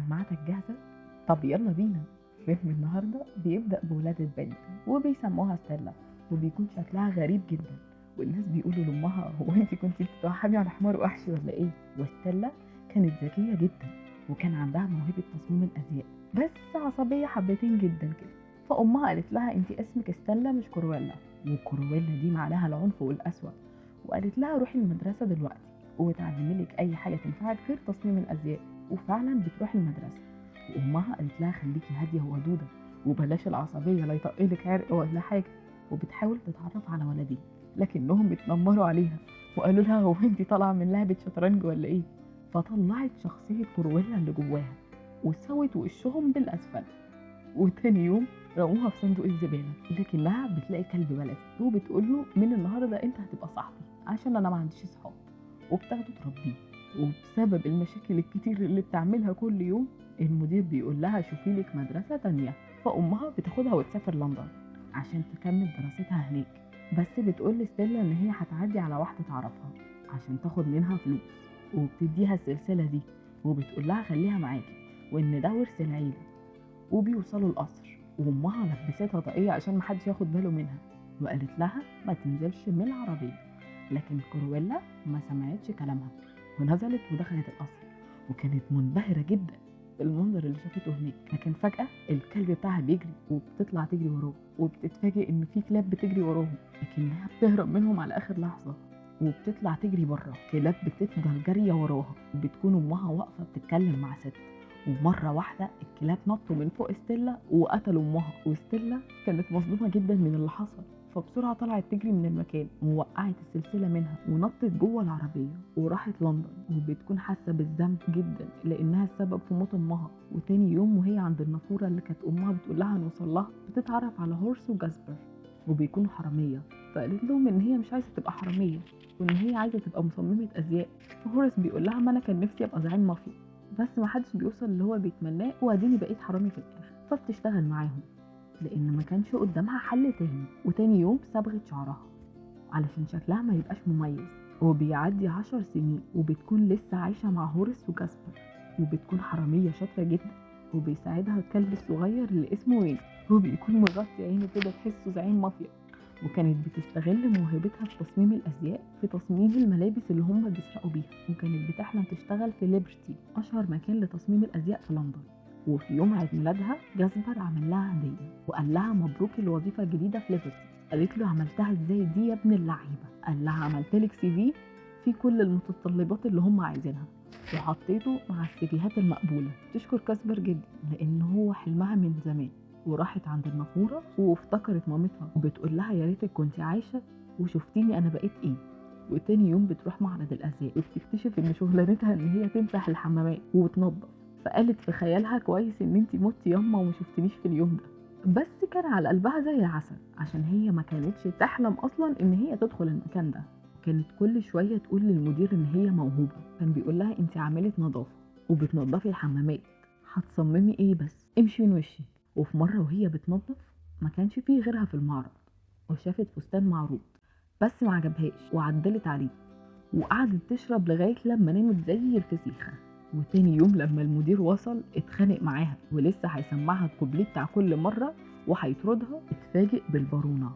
سماعتك جاهزة؟ طب يلا بينا. فيلم النهاردة بيبدأ بولادة بنت وبيسموها ستيلا، وبيكون شكلها غريب جدا، والناس بيقولوا لأمها هو انت كنتي بتتوحمي على حمار وحشي ولا ايه؟ وستيلا كانت ذكية جدا، وكان عندها موهبة تصميم الأزياء، بس عصبية حبتين جدا كده. فأمها قالت لها انت اسمك ستيلا مش كرويلا، وكرويلا دي معناها العنف والقسوة، وقالت لها روحي المدرسة دلوقتي وتعلمي لك أي حاجة تنفعك غير تصميم الأزياء. وفعلا بتروح المدرسة، وأمها قالت لها خليكي هادية وودودة وبلاش العصبية لا يطقلك عرق ولا حاجة. وبتحاول تتعرف على ولدين، لكنهم بيتنمروا عليها وقالوا لها هو انتي طالعة من لعبة شطرنج ولا ايه؟ فطلعت شخصية كرويلا اللي جواها وسوت وشهم بالأسفل. وتاني يوم رموها في صندوق الزبالة، لكنها بتلاقي كلب بلدي وبتقول له من النهاردة انت هتبقى صاحبي عشان انا ما عنديش صحاب. وبتاخده تربيه، وبسبب المشاكل الكتير اللي بتعملها كل يوم المدير بيقول لها شوفي لك مدرسة تانية. فأمها بتاخدها وتسافر لندن عشان تكمل دراستها هناك، بس بتقول لستيلا إن هي هتعدي على واحدة تعرفها عشان تاخد منها فلوس، وبتديها السلسلة دي وبتقول لها خليها معاكي وإن ده ورث العيلة. وبيوصلوا القصر، وأمها لبستها طاقية عشان محدش ياخد باله منها، وقالت لها ما تنزلش من العربية. لكن كرويلا ما سمعتش كلامها ونزلت ودخلت القصر، وكانت منبهرة جدا بالمنظر اللي شافته هناك. لكن فجأة الكلب بتاعها بيجري وبتطلع تجري وراه، وبتتفاجئ إن في كلاب بتجري وراهم، لكنها بتهرب منهم على آخر لحظة وبتطلع تجري بره. كلاب بتفضل جارية وراها، وبتكون أمها واقفة بتتكلم مع ست. ومرة واحدة الكلاب نطوا من فوق ستيلا وقتلوا أمها، وستيلا كانت مصدومة جدا من اللي حصل، فبسرعة طلعت تجري من المكان ووقعت السلسلة منها ونطت جوه العربية وراحت لندن. وبتكون حاسة بالذنب جدا لأنها السبب في موت أمها. وتاني يوم وهي عند النافورة اللي كانت أمها بتقول لها نوصل لها، بتتعرف على هورس وجاسبر وبيكونوا حرامية. فقالت لهم إن هي مش عايزة تبقى حرامية وإن هي عايزة تبقى مصممة أزياء. فهورس بيقول لها ما أنا كان نفسي أبقى زعيم مافيا، بس ما حدش بيوصل اللي هو بيتمناه، واديني بقيت حرامي في الاخر. فبتشتغل معاهم لان ما كانش قدامها حل تاني. وتاني يوم صبغت شعرها علشان شكلها ما يبقاش مميز. وبيعدي 10 سنين وبتكون لسه عايشة مع هورس وجاسبر، وبتكون حرامية شاطرة جدا، وبيساعدها الكلب الصغير اللي اسمه وين، وبيكون مغطي عينه كده تحسه زعيم مافيا. وكانت بتستغل موهبتها في تصميم الأزياء في تصميم الملابس اللي هم بيسرقوا بيها، وكانت بتحلم تشتغل في ليبرتي أشهر مكان لتصميم الأزياء في لندن. وفي يوم عيد ميلادها جاسبر عمل لها هدية وقال لها مبروك الوظيفة الجديدة في ليبرتي. قالت له عملتها ازاي دي يا ابن اللعيبة؟ قال لها عملت لك سي في فيه كل المتطلبات اللي هم عايزينها وحطيته مع السيفيهات المقبولة. تشكر كاسبر جدا لأن هو حلمها من زمان. وراحت عند النافورة وافتكرت مامتها وبتقول لها يا ريتك كنت عايشة وشفتيني أنا بقيت إيه. وتاني يوم بتروح معرض الأزياء وبتكتشف إن شغلانتها إن هي تمسح الحمامات وتنظف. فقالت في خيالها كويس إن انتي متي ياما وما شفتنيش في اليوم ده. بس كان على قلبها زي العسل عشان هي ما كانتش تحلم أصلا إن هي تدخل المكان ده. كانت كل شوية تقول للمدير إن هي موهوبة. كان بيقول لها انتي عاملة نظافة وبتنظفي الحمامات، هتصممي ايه بس؟ امشي من وشي. وفي مرة وهي بتنظف ما كانش فيه غيرها في المعرض، وشافت فستان معروض بس ما عجبهاش وعدلت عليه، وقعدت تشرب لغاية لما نامت زي الفسيخة. وتاني يوم لما المدير وصل اتخانق معاها ولسه هيسمعها الكوبليه بتاع كل مرة وهيطردها. اتفاجئ بالبارونة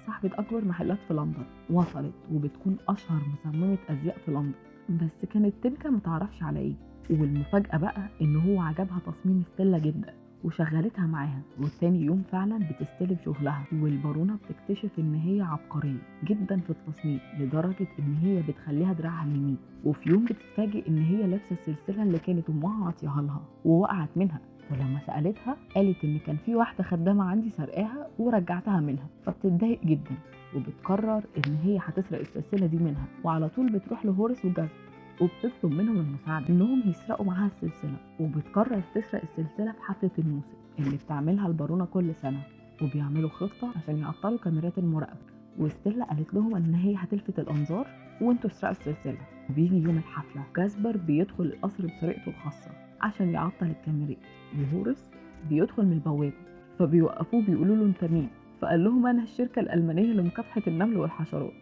صاحبة أكبر محلات في لندن وصلت، وبتكون أشهر مصممة أزياء في لندن، بس كانت تنكة متعرفش على إيه. والمفاجأة بقى إن هو عجبها تصميم ستيلا جدا وشغلتها معاها. والتاني يوم فعلا بتستلم شغلها، والبارونة بتكتشف إن هي عبقرية جدا في التصميم لدرجة إن هي بتخليها دراعها اليمين. وفي يوم بتتفاجئ إن هي لابسة السلسلة اللي كانت أمها عطيها لها ووقعت منها، ولما سألتها قالت إن كان في واحدة خدامة عندي سرقاها ورجعتها منها. فبتتضايق جدا وبتقرر إن هي هتسرق السلسلة دي منها، وعلى طول بتروح لهورس وجاسبر وبتطلب منهم المساعدة إنهم يسرقوا معاها السلسلة. وبتقرر تسرق السلسلة في حفلة الموسم اللي بتعملها البارونة كل سنة، وبيعملوا خطة عشان يعطلوا كاميرات المراقبة. وستيلا قالت لهم إن هي هتلفت الأنظار وانتوا اسرقوا السلسلة. وبيجي يوم الحفلة جاسبر بيدخل القصر بطريقته الخاصة عشان يعطل الكاميرات، وهورس بيدخل من البوابة فبيوقفوه بيقولوا له انت مين؟ فقال لهم انا الشركة الألمانية لمكافحة النمل والحشرات،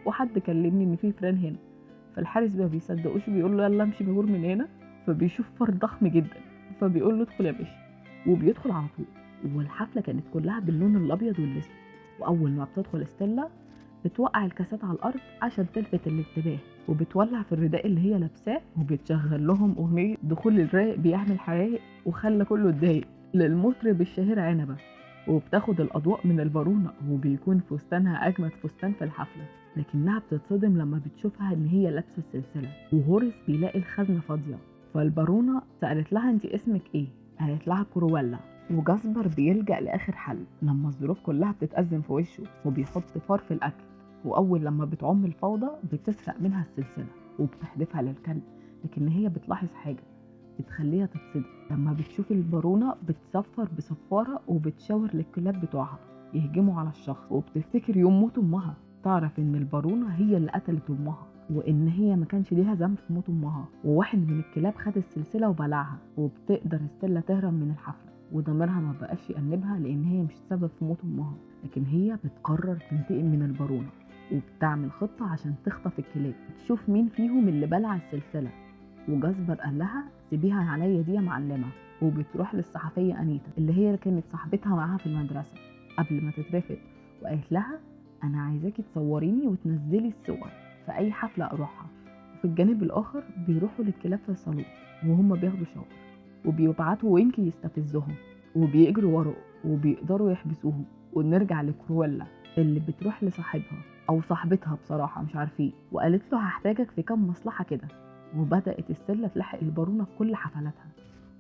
وحد كلمني ان في فئران هنا. فالحارس ما بيصدقوش بيقول له يلا امشي بيور من هنا. فبيشوف فرد ضخم جدا فبيقول له ادخل يا باشا، وبيدخل على طول. والحفلة كانت كلها باللون الأبيض والأسود. وأول ما بتدخل ستيلا بتوقع الكاسات على الأرض عشان تلفت الانتباه، وبتولع في الرداء اللي هي لابساه، وبتشغل لهم أغنية دخول الرايق بيعمل حرايق وخلى كله اتضايق للمطرب الشهير عنبة. وبتاخد الأضواء من البارونة، وبيكون فستانها أجمد فستان في الحفلة، لكنها بتتصدم لما بتشوفها إن هي لابسة السلسلة. وهوريس بيلاقي الخزنة فاضية، فالبارونة سألت لها انت اسمك ايه؟ قالت لها كرويلا. وجاسبر بيلجأ لآخر حل لما الظروف كلها بتتأزم في وشه، وبيحط فار في الأكل. وأول لما بتعم الفوضى بتسرق منها السلسلة وبتحدفها للكلب، لكن هي بتلاحظ حاجة بتخليها تتصدم. لما بتشوف البارونة بتصفر بصفارة وبتشاور للكلاب بتوعها يهجموا على الشخص، وبتفتكر يوم موت أمها. تعرف إن البارونة هي اللي قتلت أمها، وإن هي ما كانش ليها ذنب في موت أمها، وواحد من الكلاب خد السلسلة وبلعها. وبتقدر ستيلا تهرب من الحفلة، وضميرها ما بقاش يأنبها لأن هي مش السبب في موت أمها، لكن هي بتقرر تنتقم من البارونة. وبتعمل خطة عشان تخطف الكلاب، تشوف مين فيهم اللي بلع السلسلة. وجاسبر قال لها سيبيها عليا دي يا معلمة. وبتروح للصحفية أنيتا اللي هي كانت صاحبتها معاها في المدرسة قبل ما تترفد، وقالت لها أنا عايزاكي تصوريني وتنزلي الصور في أي حفلة أروحها. وفي الجانب الآخر بيروحوا للكلاب في الصالون وهم بياخدوا شاور، وبيبعتوا وينكي يستفزهم، وبيجروا وراه وبيقدروا يحبسوهم. ونرجع لكرويلا اللي بتروح لصاحبها أو صاحبتها بصراحة مش عارفين، وقالت له هحتاجك في كام مصلحة كده. وبدأت ستيلا تلحق البارونة في كل حفلاتها،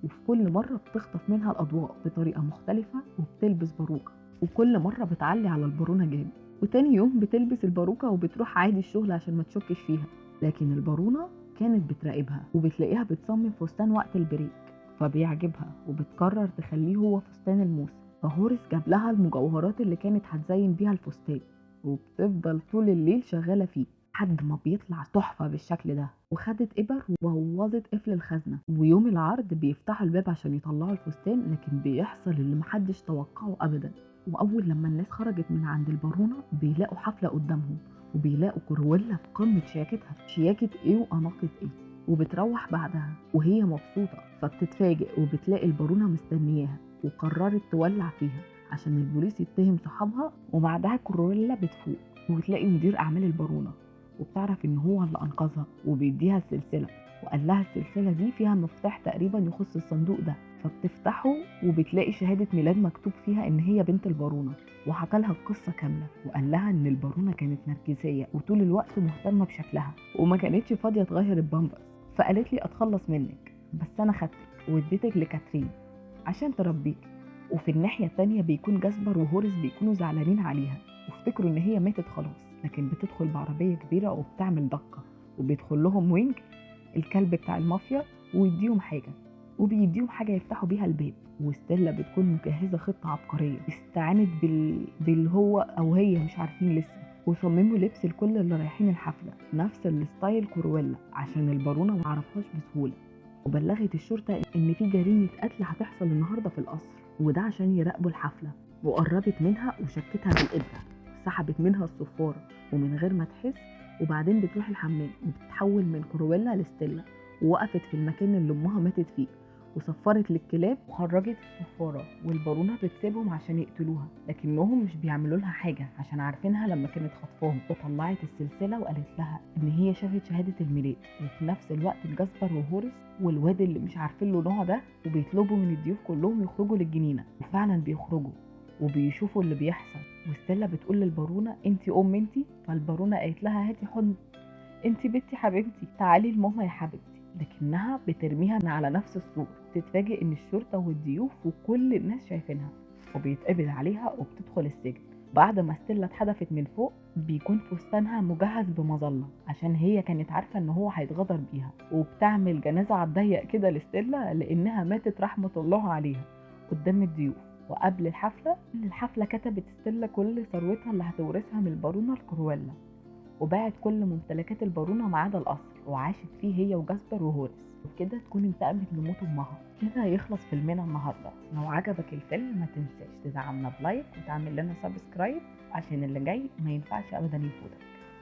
وفي كل مرة بتخطف منها الأضواء بطريقة مختلفة وبتلبس باروكة، وكل مرة بتعلي على البارونة جامد. وتاني يوم بتلبس الباروكة وبتروح عادي الشغل عشان ما تشكش فيها، لكن البارونة كانت بتراقبها وبتلاقيها بتصمم فستان وقت البريك، فبيعجبها وبتقرر تخليه هو فستان الموسم. فهوريس جاب لها المجوهرات اللي كانت هتزين بيها الفستان، وبتفضل طول الليل شغالة فيه لحد ما بيطلع تحفة بالشكل ده. وخدت إبر وبوظت قفل الخزنة، ويوم العرض بيفتحوا الباب عشان يطلعوا الفستان، لكن بيحصل اللي محدش توقعه أبدا. وأول لما الناس خرجت من عند البارونة بيلاقوا حفلة قدامهم، وبيلاقوا كرويلا في قمة شياكتها، شياكة إيه وأناقة إيه. وبتروح بعدها وهي مبسوطة، فبتتفاجئ وبتلاقي البارونة مستنياها وقررت تولع فيها عشان البوليس يتهم صحابها. وبعدها كرويلا بتفوق وبتلاقي مدير أعمال البارونة، وبتعرف إن هو اللي أنقذها وبيديها السلسلة، وقال لها السلسلة دي فيها مفتاح تقريبا يخص الصندوق ده. فبتفتحه وبتلاقي شهادة ميلاد مكتوب فيها إن هي بنت البارونة، وحكى لها القصة كاملة. وقال لها إن البارونة كانت نرجسية وطول الوقت مهتمة بشكلها وما كانتش فاضية تغير البامبرز، فقالت لي أتخلص منك، بس أنا خدتك واديتك لكاترين عشان تربيك. وفي الناحية التانية بيكون جاسبر وهوريس بيكونوا زعلانين عليها وافتكروا إن هي ماتت خلاص، لكن بتدخل بعربية كبيرة وبتعمل دقة، وبيدخل لهم وينج الكلب بتاع المافيا ويديهم حاجة، وبيديهم حاجة يفتحوا بيها الباب. وستيلا بتكون مجهزة خطة عبقرية استعانت باللي هو أو هي مش عارفين لسه، وصمموا لبس الكل اللي رايحين الحفلة نفس الستايل كرويلا عشان البارونة معرفهاش بسهولة. وبلغت الشرطة إن في جريمة قتل هتحصل النهاردة في القصر، وده عشان يراقبوا الحفلة. وقربت منها وشكتها بالإبرة، سحبت منها الصفارة ومن غير ما تحس، وبعدين بتروح الحمام وبتتحول من كرويلا لستيلا، ووقفت في المكان اللي أمها ماتت فيه وصفرت للكلاب وخرجت الصفارة. والبارونة بتسيبهم عشان يقتلوها، لكنهم مش بيعملوا لها حاجة عشان عارفينها لما كانت خطفاهم. وطلعت السلسلة وقالت لها إن هي شافت شهادة الميلاد. وفي نفس الوقت جاسبر وهوريس والواد اللي مش عارفين له نوع ده وبيطلبوا من الضيوف كلهم يخرجوا للجنينة، وفعلا بيخرجوا وبيشوفوا اللي بيحصل. وستيلا بتقول للبارونة انتي انتي. فالبارونة قالت لها هاتي حضن، انتي بنتي حبيبتي، تعالي لماما يا حبيبتي، لكنها بترميها من على نفس السور. تتفاجئ ان الشرطة والضيوف وكل الناس شايفينها، وبيتقبض عليها وبتدخل السجن. بعد ما ستيلا اتحدفت من فوق بيكون فستانها مجهز بمظلة عشان هي كانت عارفة ان هو هيتغدر بيها، وبتعمل جنازة على الضيق كده لستيلا لانها ماتت رحمة الله عليها قدام الضيوف. وقبل الحفلة كتبت ستيلا كل ثروتها اللي هتورثها من البارونة الكرويلا، وباعت كل ممتلكات البارونة ما عدا القصر، وعاشت فيه هي وجاسبر وهوريس، وبكده تكون انتقمت لموت امها. كده يخلص فيلمنا النهارده. لو عجبك الفيلم ما تنساش تدعمنا بلايك وتعمل لنا سبسكرايب عشان اللي جاي ما ينفعش ابدا يفوتك.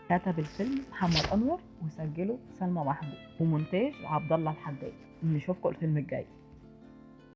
كتب الفيلم محمد انور وسجله سلمى محمود، ومونتاج عبد الله الحداد. نشوفكم الفيلم الجاي.